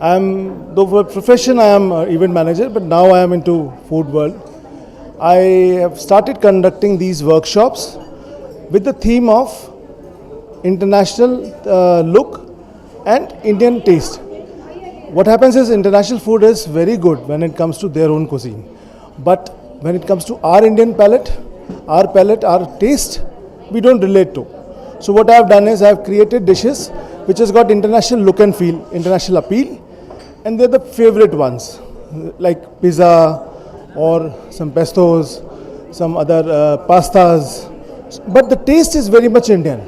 Though by profession I am an event manager, but now I am into food world. I have started conducting these workshops with the theme of international look and Indian taste. What happens is international food is very good when it comes to their own cuisine. But when it comes to our Indian palate, our taste, we don't relate to. So what I have done is I have created dishes which has got international look and feel, international appeal, and they're the favorite ones like pizza or some pestos, some other pastas. But the taste is very much Indian,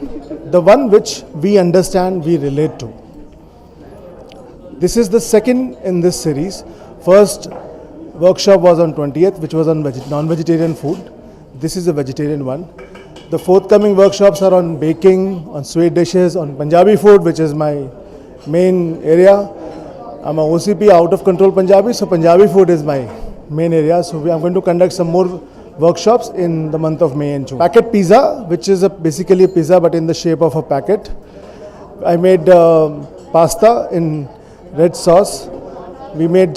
the one which we understand, we relate to. This is the second in this series. First workshop was on 20th, which was on non-vegetarian food. This is a vegetarian one. The forthcoming workshops are on baking, on sweet dishes, on Punjabi food, which is my main area. I'm a OCP, out of control Punjabi, so Punjabi food is my main area. So I'm going to conduct some more workshops in the month of May and June. Packet pizza, which is basically a pizza but in the shape of a packet. I made pasta in red sauce. We made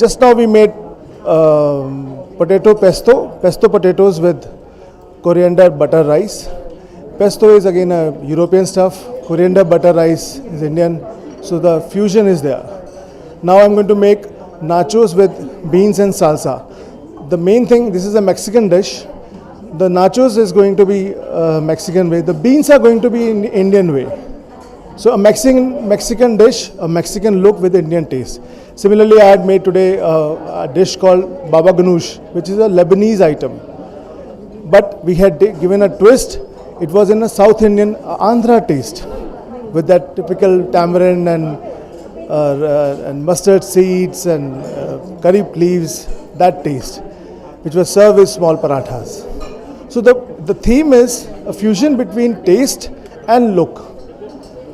potato pesto potatoes with coriander butter rice. Pesto is again a European stuff, coriander butter rice is Indian, so the fusion is there. Now I'm going to make nachos with beans and salsa. The main thing, this is a Mexican dish. The nachos is going to be Mexican way. The beans are going to be in Indian way. So a Mexican dish, a Mexican look with Indian taste. Similarly, I had made today a dish called baba ganoush, which is a Lebanese item. But we had given a twist. It was in a South Indian Andhra taste, with that typical tamarind and mustard seeds and curry leaves, that taste, which was served with small parathas. So the theme is a fusion between taste and look,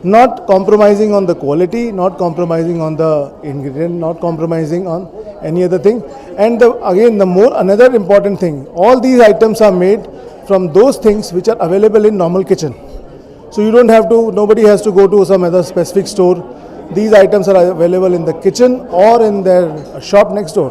not compromising on the quality, not compromising on the ingredient, not compromising on any other thing. And another important thing, all these items are made from those things which are available in normal kitchen. So you don't have to, nobody has to go to some other specific store. These items are available in the kitchen or in their shop next door.